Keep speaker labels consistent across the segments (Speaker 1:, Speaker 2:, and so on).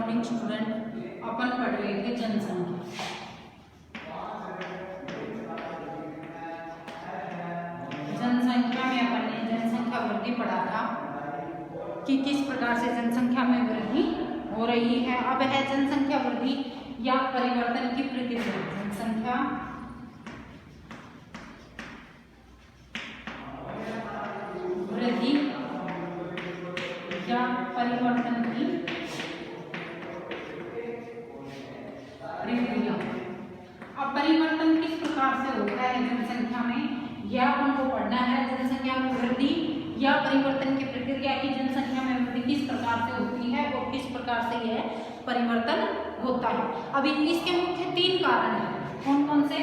Speaker 1: Morning student. अपन पढ़ रहे थे जनसंख्या। जनसंख्या में अपन ने जनसंख्या वृद्धि पढ़ा था कि किस प्रकार से जनसंख्या में वृद्धि हो रही है। अब है जनसंख्या वृद्धि या परिवर्तन की प्रक्रिया। जनसंख्या वृद्धि या परिवर्तन की प्रक्रिया। अब परिवर्तन किस प्रकार से होता है जनसंख्या में, यह अपन को पढ़ना है। जनसंख्या में वृद्धि या परिवर्तन की प्रक्रिया की जनसंख्या में वृद्धि किस प्रकार से होती है और किस प्रकार से यह परिवर्तन होता है। अभी इसके मुख्य 3 कारण हैं। कौन कौन से?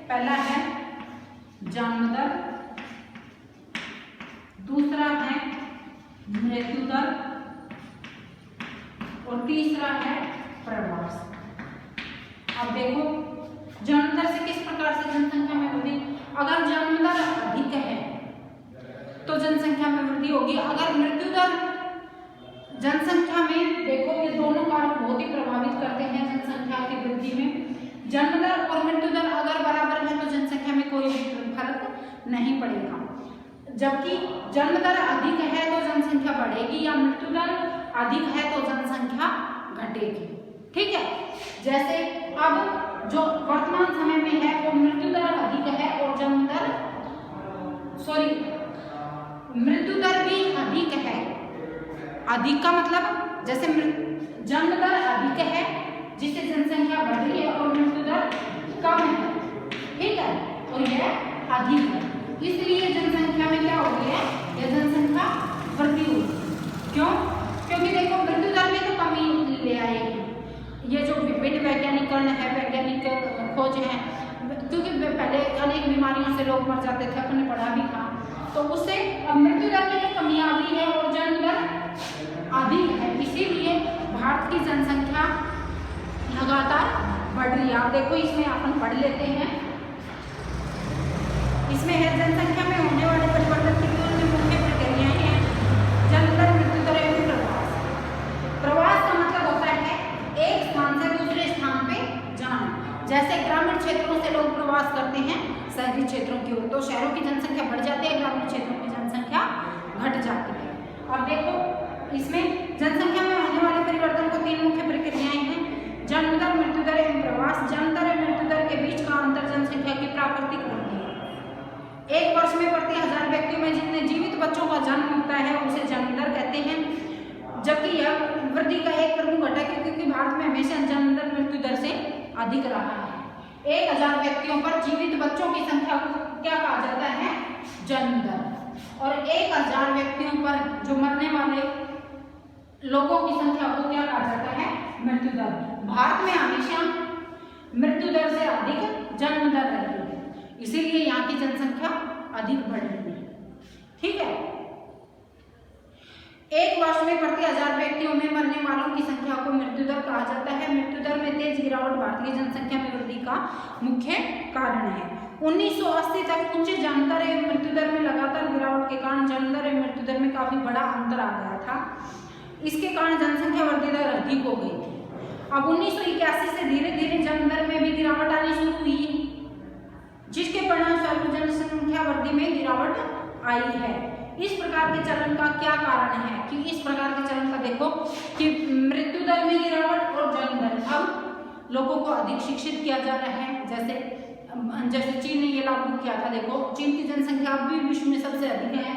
Speaker 1: पहला है जन्म दर, दूसरा है मृत्यु दर और तीसरा है प्रवास। अब देखो जन्म दर से किस प्रकार से जनसंख्या में वृद्धि। अगर जन्म दर अधिक है तो जनसंख्या में वृद्धि होगी। अगर मृत्यु दर जनसंख्या में, देखो ये दोनों कारक बहुत ही प्रभावित करते हैं जनसंख्या की वृद्धि में। जन्म दर और मृत्यु दर अगर बराबर है तो जनसंख्या में कोई फर्क नहीं पड़ेगा। जबकि जन्म दर अधिक है तो जनसंख्या बढ़ेगी या मृत्यु दर अधिक है तो जनसंख्या घटेगी। ठीक है, जैसे अब जो वर्तमान समय में है वो मृत्यु दर अधिक है और जन्म दर मृत्यु दर भी अधिक है। अधिक का मतलब जैसे जन्म दर अधिक है जिससे जनसंख्या बढ़ रही है और मृत्यु दर कम है। ठीक है, और यह अधिक है, इसलिए जनसंख्या में क्या हो गई है, यह जनसंख्या वृद्धि होगी। क्यों? क्योंकि देखो मृत्यु दर में तो कमी ले आएगी। ये जो विभिन्न वैज्ञानिकरण है, वैज्ञानिक खोज है, क्योंकि पहले अनेक बीमारियों से लोग मर जाते थे, अपने पढ़ा भी था, तो उससे मृत्यु दर में तो कमी आ रही है और जन्म दर अधिक है, इसीलिए भारत की जनसंख्या लगातार बढ़ रही है। आप देखो इसमें अपन पढ़ लेते हैं। इसमें है जनसंख्या में होने वाले परिवर्तन की मुख्य प्रक्रियाएं हैं जन्म दर, मृत्यु दर एवं प्रवास। प्रवास का मतलब होता है एक स्थान से दूसरे स्थान पे जाना। जैसे ग्रामीण क्षेत्रों से लोग प्रवास करते हैं शहरी क्षेत्रों की ओर, तो शहरों की जनसंख्या बढ़ जाती है, ग्रामीण क्षेत्रों की जनसंख्या घट जाती है। अब देखो इसमें जनसंख्या में होने वाले परिवर्तन को 3 मुख्य प्रक्रियाएं हैं, जन्म दर, मृत्यु दर एवं प्रवास। जन्म दर और मृत्यु दर के बीच का अंतर जनसंख्या की प्राकृतिक वृद्धि है। एक वर्ष में प्रति 1000 व्यक्तियों में जितने जीवित बच्चों का जन्म होता है उसे जन्म दर कहते हैं। जबकि यह वृद्धि का एक प्रमुख घटक है क्योंकि भारत में हमेशा जन्म दर मृत्यु दर से अधिक रहा है। 1000 व्यक्तियों पर जीवित बच्चों की संख्या को क्या कहा जाता है, जन्म दर, और 1000 व्यक्तियों पर जो मरने वाले लोगों की संख्या को क्या कहा जाता है, मृत्यु दर। भारत में हमेशा मृत्यु दर से अधिक जन्म दर रही है, इसीलिए यहाँ की जनसंख्या अधिक बढ़ रही है। ठीक है, एक वर्ष में प्रति 1000 व्यक्तियों में मरने वालों की संख्या को मृत्यु दर कहा जाता है। मृत्यु दर में तेज गिरावट भारतीय जनसंख्या में वृद्धि का मुख्य कारण है। 1980 तक उच्च जन्म दर एवं मृत्यु दर में लगातार गिरावट के कारण जन्म दर एवं मृत्यु दर में काफी बड़ा अंतर आ गया था। इसके कारण जनसंख्या वृद्धि दर अधिक हो गई थी। अब 1981 से धीरे धीरे जन्म दर में भी गिरावट आनी शुरू हुई, जिसके परिणामस्वरूप जनसंख्या वृद्धि में गिरावट आई है। इस प्रकार के चलन का क्या कारण है कि इस प्रकार के चलन का देखो कि मृत्यु दर में गिरावट और जन्म दर। अब लोगों को अधिक शिक्षित किया जा रहा है, जैसे चीन ने ये लागू किया था। देखो चीन की जनसंख्या अब भी विश्व में सबसे अधिक है,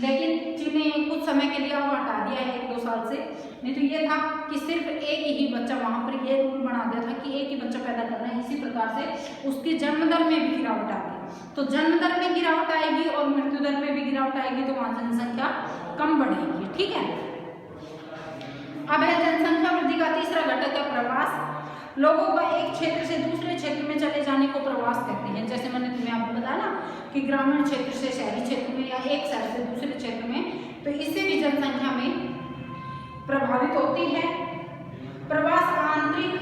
Speaker 1: लेकिन चीन ने कुछ समय के लिए अब हटा दिया है 1-2 साल से। नहीं तो ये था कि सिर्फ एक ही बच्चा, वहां पर ये रूल बना दिया था कि एक ही बच्चा पैदा करना है। इसी प्रकार से उसकी जन्म दर में भी गिरावट आ गई, तो जन्म दर में गिरावट आएगी और मृत्यु दर में भी गिरावट आएगी, तो वहां जनसंख्या कम बढ़ेगी। ठीक है, अब है जनसंख्या वृद्धि का तीसरा घटक है प्रवास। लोगों का एक क्षेत्र से दूसरे क्षेत्र में चले जाने को प्रवास कहते हैं। जैसे मैंने तुम्हें आपको बताया ना कि ग्रामीण क्षेत्र से शहरी क्षेत्र में या एक शहर से दूसरे क्षेत्र में, तो इससे भी जनसंख्या में प्रभावित होती है। प्रवास आंतरिक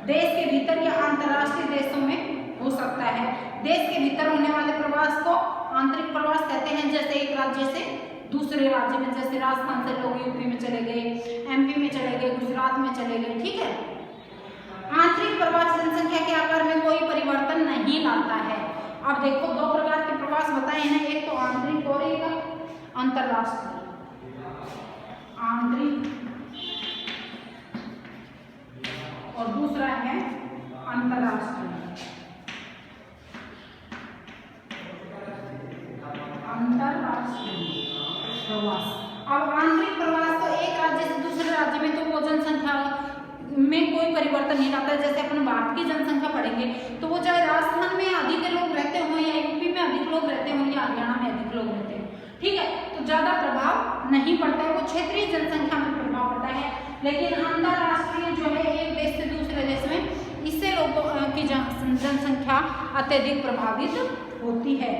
Speaker 1: देश के भीतर या अंतर्राष्ट्रीय देशों में हो सकता है। देश के भीतर होने वाले प्रवास को आंतरिक प्रवास कहते हैं, जैसे एक राज्य से दूसरे राज्य में, जैसे राजस्थान से लोग यूपी में चले गए, एमपी में चले गए, गुजरात में चले गए, ठीक है। आंतरिक प्रवास जनसंख्या के आकार में कोई परिवर्तन नहीं लाता है। अब देखो दो प्रकार के प्रवास बताए हैं, एक तो आंतरिक और एक अंतरराष्ट्रीय। आंतरिक और दूसरा है अंतरराष्ट्रीय। अंतरराष्ट्रीय प्रवास। अब आंतरिक प्रवास तो एक राज्य से दूसरे राज्य में तो वो जनसंख्या में कोई परिवर्तन नहीं आता है। जैसे अपन भारत की जनसंख्या पढ़ेंगे तो वो चाहे राजस्थान में अधिक लोग रहते हो या यूपी में अधिक लोग रहते हो या हरियाणा में अधिक लोग रहते हो, ठीक है, तो ज्यादा प्रभाव नहीं पड़ता है, वो क्षेत्रीय जनसंख्या में प्रभाव पड़ता है। लेकिन अंतरराष्ट्रीय जो है एक देश से दूसरे देश में, इससे लोगों की जनसंख्या अत्यधिक प्रभावित होती है।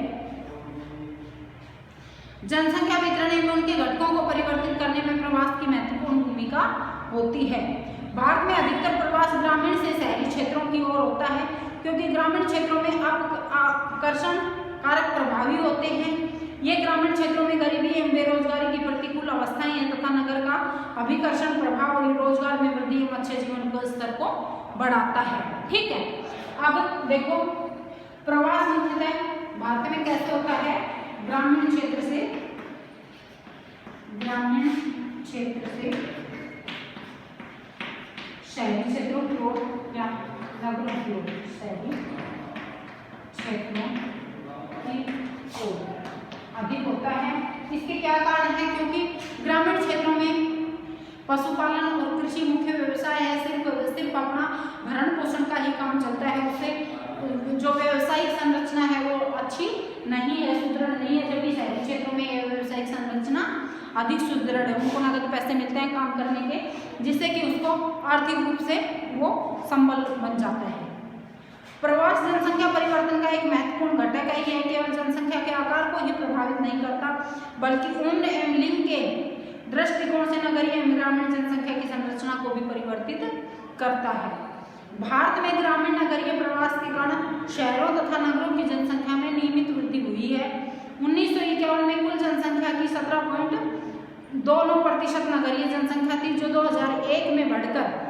Speaker 1: जनसंख्या वितरण एवं उनके घटकों को परिवर्तित करने में प्रवास की महत्वपूर्ण भूमिका होती है। भारत में अधिकतर प्रवास ग्रामीण से शहरी क्षेत्रों की ओर होता है, क्योंकि ग्रामीण क्षेत्रों में आकर्षण कारक प्रभावी होते हैं। ये ग्रामीण क्षेत्रों में गरीबी एवं बेरोजगारी की प्रतिकूल अवस्थाएं हैं तथा नगर का अभिकर्षण प्रभाव और रोजगार में वृद्धि एवं अच्छे जीवन स्तर को बढ़ाता है, ठीक है। अब देखो प्रवास मुख्यतः भारत में कैसे होता है, ग्रामीण क्षेत्र से शहरी क्षेत्रों की ओर या नगरों की ओर, शहरी क्षेत्रों की ओर अधिक होता है। इसके क्या कारण है, क्योंकि ग्रामीण क्षेत्रों में पशुपालन और कृषि मुख्य व्यवसाय है, सिर्फ अपना भरण पोषण का ही काम चलता है, उससे जो व्यवसायिक संरचना है वो अच्छी नहीं है, सुदृढ़ नहीं है। जबकि शहरी क्षेत्रों में व्यवसायिक संरचना अधिक सुदृढ़ है, उनको नगद पैसे मिलते हैं काम करने के, जिससे कि उसको आर्थिक रूप से वो संबल बन जाता है। प्रवास जनसंख्या परिवर्तन का एक महत्वपूर्ण घटक है। यह केवल जनसंख्या के आकार को ही प्रभावित नहीं करता, बल्कि उम्र एवं लिंग के दृष्टिकोण से नगरीय एवं ग्रामीण जनसंख्या की संरचना को भी परिवर्तित करता है। भारत में ग्रामीण नगरीय प्रवास के कारण शहरों तथा नगरों की जनसंख्या में नियमित वृद्धि हुई है। 1951 में कुल जनसंख्या की 17.29% नगरीय जनसंख्या थी, जो 2001 में बढ़कर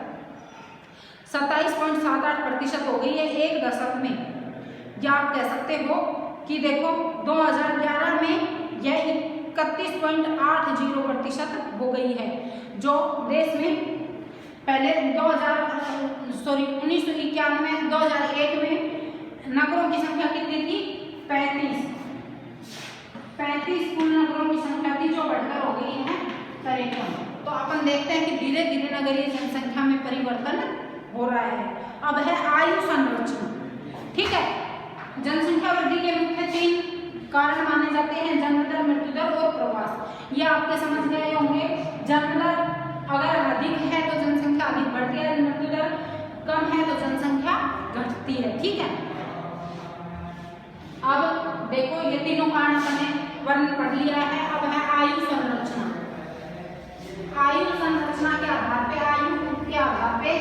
Speaker 1: 27.78% हो गई है एक दशक में। या आप कह सकते हो कि देखो 2011 में यह 31.80% हो गई है, जो देश में पहले 1991 में 2001 में नगरों की संख्या कितनी थी, 35 कुल नगरों की संख्या थी, जो बढ़कर हो गई है 53। तो अपन देखते हैं कि धीरे धीरे नगरीय जनसंख्या में परिवर्तन हो रहा है। अब है आयु संरचना, ठीक है। जनसंख्या वृद्धि के मुख्य 3 कारण माने जाते हैं, जन्म दर, मृत्यु दर और प्रवास। ये आपके समझ गए होंगे। जन्म दर अगर अधिक है तो जनसंख्या अधिक बढ़ती है, मृत्यु दर कम है तो जनसंख्या घटती है, ठीक है। अब देखो ये तीनों कारण हमने वर्णन पढ़ लिया है। अब है आयु संरचना। आयु संरचना के आधार पे, आयु के आधार पे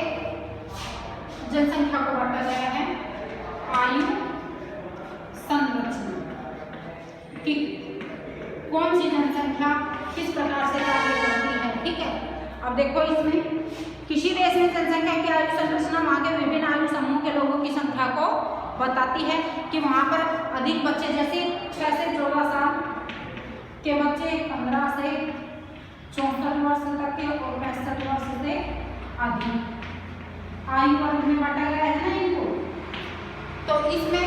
Speaker 1: जनसंख्या को बांटा गया है। आयु संरचना कि कौन सी जनसंख्या किस प्रकार से कार्य करती है, ठीक है। अब देखो इसमें किसी देश में जनसंख्या की आयु संरचना वहाँ के विभिन्न आयु समूह के लोगों की संख्या को बताती है कि वहाँ पर अधिक बच्चे, जैसे 6 से 14 साल के बच्चे, 15 से 64 वर्ष तक के और 65 वर्ष से अधिक आयु वर्ग में बांटा गया है ना इनको। तो इसमें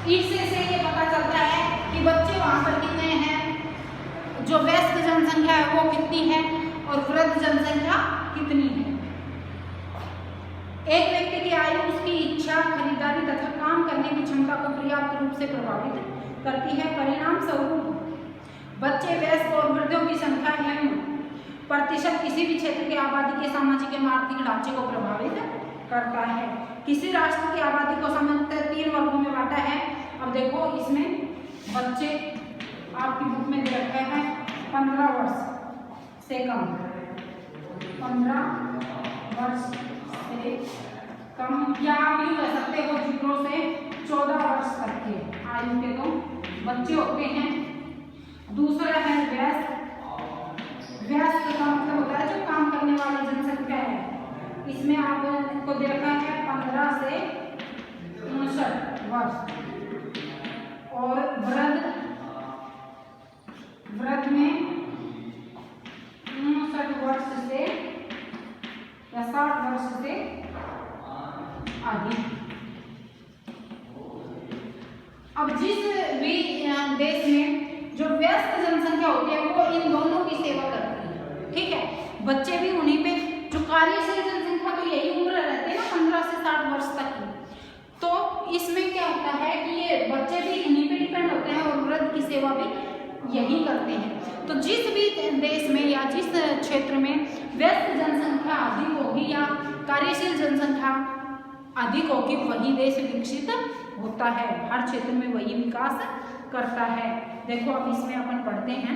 Speaker 1: इससे ये पता चलता है कि बच्चे वहाँ पर कितने हैं, जो वयस्क जनसंख्या है वो कितनी है और वृद्ध जनसंख्या कितनी है। एक व्यक्ति की आयु उसकी इच्छा, खरीदारी तथा काम करने की क्षमता को पर्याप्त रूप से प्रभावित करती है। परिणाम स्वरूप बच्चे, वयस्क और वृद्धों की संख्या एवं प्रतिशत किसी भी क्षेत्र की आबादी के सामाजिक एवं आर्थिक ढांचे को प्रभावित करता है। किसी राष्ट्र की आबादी को सामान्यतः 3 वर्गों में बांटा है। अब देखो इसमें बच्चे आपकी बुक में दे रखा है 15 वर्ष से कम, 15 वर्ष से कम, या आप यूँ कह सकते हो 0 से 14 वर्ष तक के आयु के तो बच्चे होते हैं। दूसरा है व्यस्त। व्यस्त का मतलब होता है जो काम करने वाली जनसंख्या है। इसमें आपको दे रखा है 15 से 59 वर्ष। और वृद्ध, वृद्ध में 59 वर्ष से या 60 वर्ष से अधिक। अब जिस भी देश में जो व्यस्त जनसंख्या होती है वो इन दोनों की सेवा करती है, ठीक है। बच्चे भी उन्हीं पे, जो कार्यशील जनसंख्या तो यही उम्र रहती है ना 15 से 60 वर्ष तक की, तो इसमें क्या होता है कि ये बच्चे भी इन्हीं पे डिपेंड होते हैं और वृद्ध की सेवा भी यही करते हैं। तो जिस भी देश में या जिस क्षेत्र में व्यस्त जनसंख्या अधिक होगी या कार्यशील जनसंख्या अधिक होगी वही देश विकसित होता है, हर क्षेत्र में वही विकास करता है। देखो अब इसमें अपन पढ़ते हैं,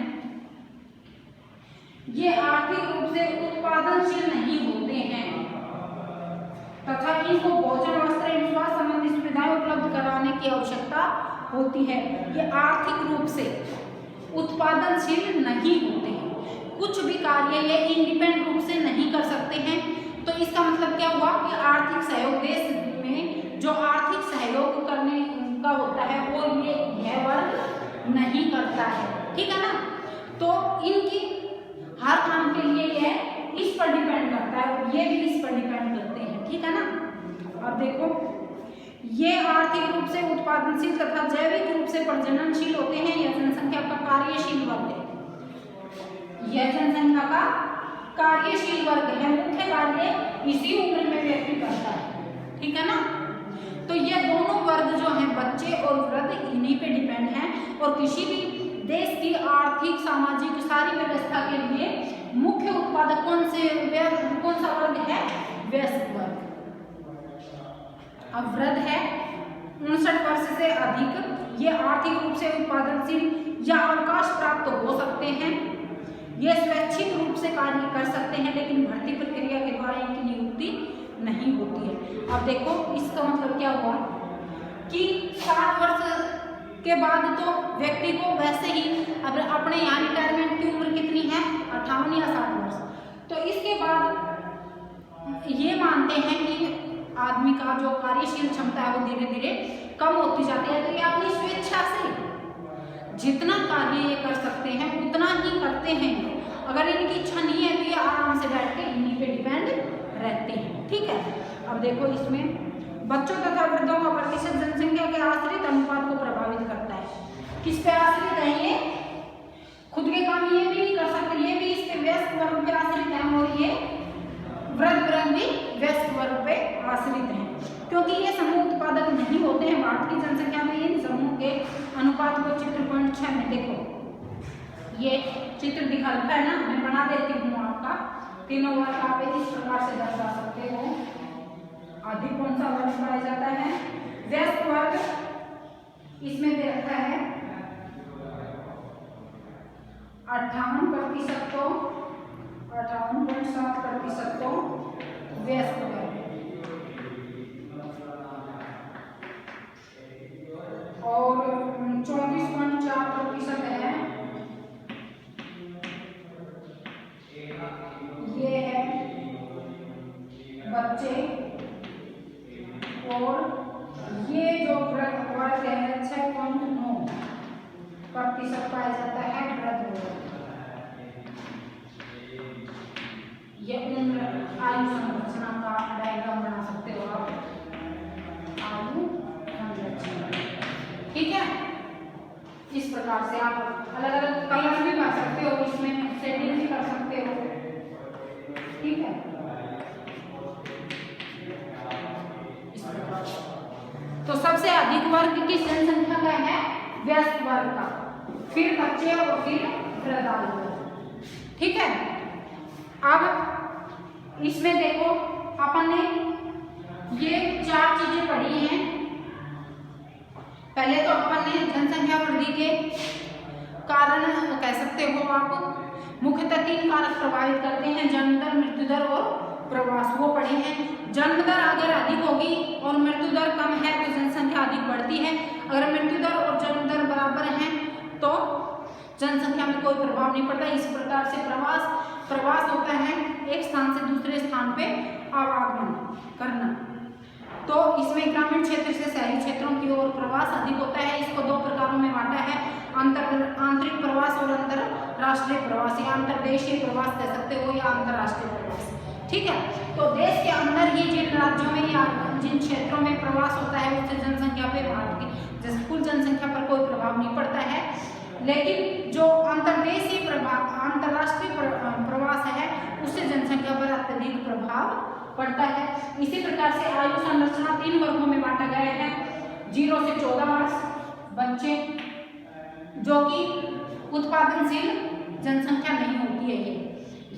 Speaker 1: ये आर्थिक रूप से उत्पादनशील नहीं होते हैं तथा इनको भोजन, वस्त्र एवं स्वास्थ्य संबंधी सुविधाएं उपलब्ध कराने की आवश्यकता होती है। ये आर्थिक रूप से उत्पादनशील नहीं होते हैं, कुछ भी कार्य ये इंडिपेंडेंट रूप से नहीं कर सकते हैं। तो इसका मतलब क्या हुआ कि आर्थिक सहयोग, देश में जो आर्थिक सहयोग करने का होता है वो यह वर्ग नहीं करता है, ठीक है ना। तो इनकी हर काम के लिए यह इस पर डिपेंड करता है और ये भी इस पर डिपेंड करते हैं, ठीक है ना। अब देखो, ये आर्थिक रूप से उत्पादनशील तथा जैविक रूप से प्रजननशील होते हैं। यह जनसंख्या का कार्यशील वर्ग है, यह जनसंख्या का कार्यशील वर्ग है। मुख्य कार्य इसी उम्र में व्यक्ति करता है, ठीक है ना। तो ये दोनों वर्ग जो हैं, बच्चे और वृद्ध, इन्हीं पे डिपेंड हैं और किसी भी देश की आर्थिक, सामाजिक सारी व्यवस्था के लिए मुख्य उत्पादक कौन सा वर्ग है? व्यस्त वर्ग। अब वृद्ध है 59 वर्ष से अधिक, ये आर्थिक रूप से उत्पादनशील या अवकाश प्राप्त हो सकते हैं। ये स्वैच्छिक रूप से कार्य कर सकते हैं लेकिन भर्ती प्रक्रिया के द्वारा इनकी नियुक्ति नहीं होती है। अब देखो इसका मतलब क्या हुआ कि 60 वर्ष के बाद तो व्यक्ति को वैसे ही, अब अपने यहाँ रिटायरमेंट की उम्र कितनी है? 58 या 60 वर्ष। तो इसके बाद ये मानते हैं कि आदमी का जो कार्यशील क्षमता है वो धीरे धीरे कम होती जाती है। तो ये अपनी स्वेच्छा से जितना कार्य ये कर सकते हैं उतना ही करते हैं। अगर इनकी इच्छा नहीं है तो ये आराम से बैठ के इन्हीं पे डिपेंड रहते हैं, ठीक है। अब देखो इसमें बच्चों तथा वृद्धों का प्रतिशत जनसंख्या के आश्रित अनुपात को प्रभावित करता है। किस पे आश्रित है? ये खुद के काम ये भी नहीं कर सकते, ये भी इसके व्यस्त वर्ग पे आश्रित है और ये वृद्ध भी व्यस्त वर्ग पे आश्रित हैं क्योंकि ये समूह उत्पादक नहीं होते हैं। भारत की जनसंख्या में इन समूह के अनुपात को चित्र 6 में देखो, ये चित्र दिखा रखा है ना, मैं बना देती हूँ आपका। तीनों वर्ग आप इस प्रकार से दर्शा सकते हो। अधिक कौन सा वर्ग पाया जाता है? व्यस्त वर्ग। इसमें दे रखा है 58% को, 58.7% को व्यस्त वर्ग और 24.4% है ये है बच्चे और ये जो वर्ग है 6.9% पाया जाता है वृद्ध वर्ग। ये उम्र आयु संरचना का डायग्राम बना सकते हो आप, आयु संरचना, ठीक है। इस प्रकार से आप अलग अलग कलर भी कर सकते हो, इसमें सेटिंग भी कर सकते हो, ठीक है। इस प्रकार तो सबसे अधिक वर्ग किस जनसंख्या का है? व्यस्त वर्ग का, फिर बच्चे और फिर वृद्ध आयु, ठीक है। अब इसमें देखो अपन ने ये 4 चीजें पढ़ी हैं। पहले तो अपन ने जनसंख्या वृद्धि के कारण कह सकते हो आप, मुख्यतः 3 कारक प्रभावित करते हैं: जन्म दर, मृत्यु दर और प्रवास वो पढ़े हैं। जन्म दर अगर अधिक होगी और मृत्यु दर कम है तो जनसंख्या अधिक बढ़ती है। अगर मृत्यु दर और जन्म दर बराबर है तो जनसंख्या में कोई प्रभाव नहीं पड़ता। इस प्रकार से प्रवास होता है एक स्थान से दूसरे स्थान पे आवागमन करना। तो इसमें ग्रामीण क्षेत्र से शहरी क्षेत्रों की ओर प्रवास अधिक होता है। इसको दो प्रकारों में बांटा है, आंतरिक प्रवास और अंतरराष्ट्रीय प्रवास, या अंतर्देशीय प्रवास कह सकते हो या अंतर्राष्ट्रीय प्रवास। ठीक है, तो देश के अंदर ही जिन राज्यों में या जिन क्षेत्रों में प्रवास होता है उससे जनसंख्या पे भारत की जैसे कुल जनसंख्या पर कोई प्रभाव नहीं पड़ता है। लेकिन जो अंतर्देशीय अंतर्राष्ट्रीय प्रवास है उससे जनसंख्या पर अत्यधिक प्रभाव पड़ता है। इसी प्रकार से आयु संरचना 3 वर्गों में बांटा गया है। 0 से 14 वर्ष बच्चे जो कि उत्पादनशील जनसंख्या नहीं होती है,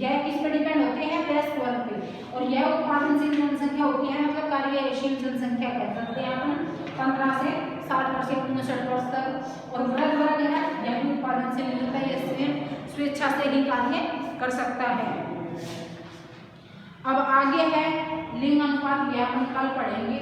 Speaker 1: यह किस पर डिपेंड होते हैं, वयस्क वर्ग पे, और यह उत्पादनशील जनसंख्या होती है, मतलब कार्यशील जनसंख्या कह सकते हैं अपन 15 से 60 वर्ष या 59 वर्ष तक। और वृद्ध वर्ग है यह भी उत्पादनशील नहीं होता, यह स्वेच्छा से ही कार्य कर सकता है। अब आगे है लिंग अनुपात, यह हम कल पढ़ेंगे।